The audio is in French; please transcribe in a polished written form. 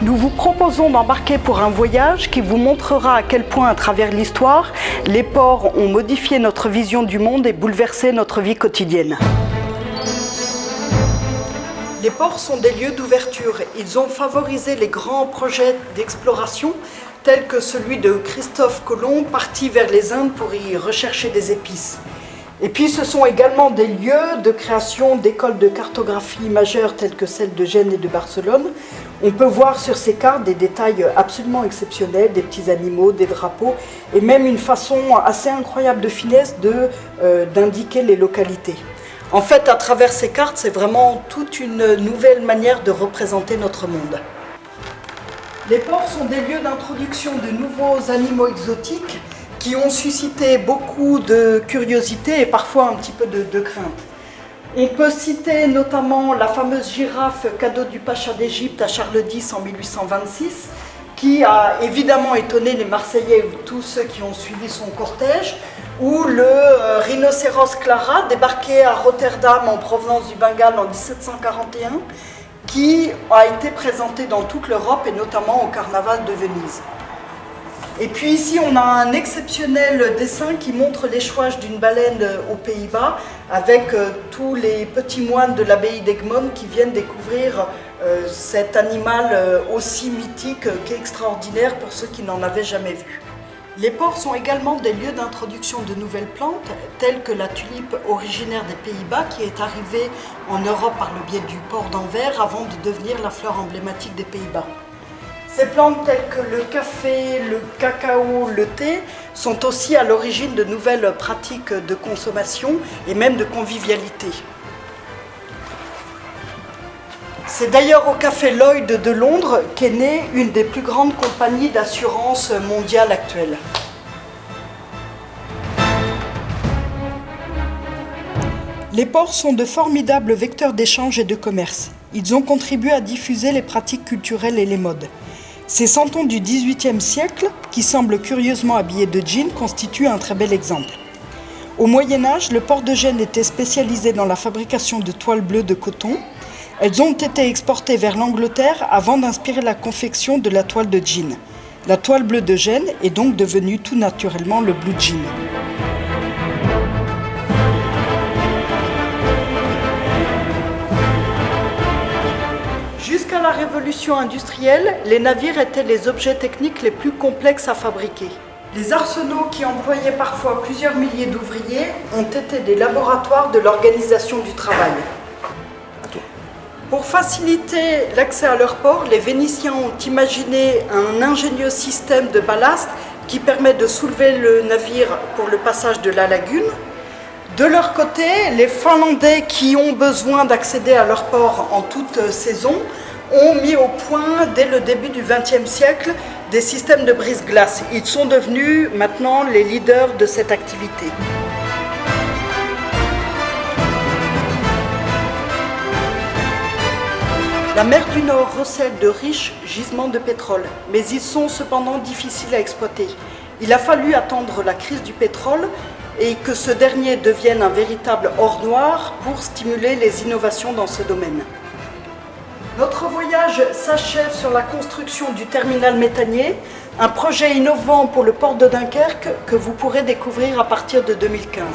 Nous vous proposons d'embarquer pour un voyage qui vous montrera à quel point, à travers l'histoire, les ports ont modifié notre vision du monde et bouleversé notre vie quotidienne. Les ports sont des lieux d'ouverture. Ils ont favorisé les grands projets d'exploration, tels que celui de Christophe Colomb, parti vers les Indes pour y rechercher des épices. Et puis ce sont également des lieux de création d'écoles de cartographie majeures telles que celles de Gênes et de Barcelone. On peut voir sur ces cartes des détails absolument exceptionnels, des petits animaux, des drapeaux et même une façon assez incroyable de finesse d'indiquer les localités. En fait, à travers ces cartes, c'est vraiment toute une nouvelle manière de représenter notre monde. Les ports sont des lieux d'introduction de nouveaux animaux exotiques qui ont suscité beaucoup de curiosité et parfois un petit peu de crainte. On peut citer notamment la fameuse girafe cadeau du pacha d'Égypte à Charles X en 1826, qui a évidemment étonné les Marseillais ou tous ceux qui ont suivi son cortège, ou le rhinocéros Clara, débarqué à Rotterdam en provenance du Bengale en 1741, qui a été présenté dans toute l'Europe et notamment au carnaval de Venise. Et puis ici, on a un exceptionnel dessin qui montre l'échouage d'une baleine aux Pays-Bas avec tous les petits moines de l'abbaye d'Egmond qui viennent découvrir cet animal aussi mythique qu'extraordinaire pour ceux qui n'en avaient jamais vu. Les ports sont également des lieux d'introduction de nouvelles plantes, telles que la tulipe originaire des Pays-Bas qui est arrivée en Europe par le biais du port d'Anvers avant de devenir la fleur emblématique des Pays-Bas. Ces plantes telles que le café, le cacao, le thé sont aussi à l'origine de nouvelles pratiques de consommation et même de convivialité. C'est d'ailleurs au café Lloyd de Londres qu'est née une des plus grandes compagnies d'assurance mondiales actuelles. Les ports sont de formidables vecteurs d'échange et de commerce. Ils ont contribué à diffuser les pratiques culturelles et les modes. Ces santons du XVIIIe siècle, qui semblent curieusement habillés de jeans, constituent un très bel exemple. Au Moyen-Âge, le port de Gênes était spécialisé dans la fabrication de toiles bleues de coton. Elles ont été exportées vers l'Angleterre avant d'inspirer la confection de la toile de jean. La toile bleue de Gênes est donc devenue tout naturellement le blue jean. Jusqu'à la révolution industrielle, les navires étaient les objets techniques les plus complexes à fabriquer. Les arsenaux qui employaient parfois plusieurs milliers d'ouvriers ont été des laboratoires de l'organisation du travail. Pour faciliter l'accès à leur port, les Vénitiens ont imaginé un ingénieux système de ballast qui permet de soulever le navire pour le passage de la lagune. De leur côté, les Finlandais qui ont besoin d'accéder à leur port en toute saison ont mis au point, dès le début du XXe siècle, des systèmes de brise-glace. Ils sont devenus maintenant les leaders de cette activité. La mer du Nord recèle de riches gisements de pétrole, mais ils sont cependant difficiles à exploiter. Il a fallu attendre la crise du pétrole et que ce dernier devienne un véritable or noir pour stimuler les innovations dans ce domaine. Notre voyage s'achève sur la construction du terminal méthanier, un projet innovant pour le port de Dunkerque que vous pourrez découvrir à partir de 2015.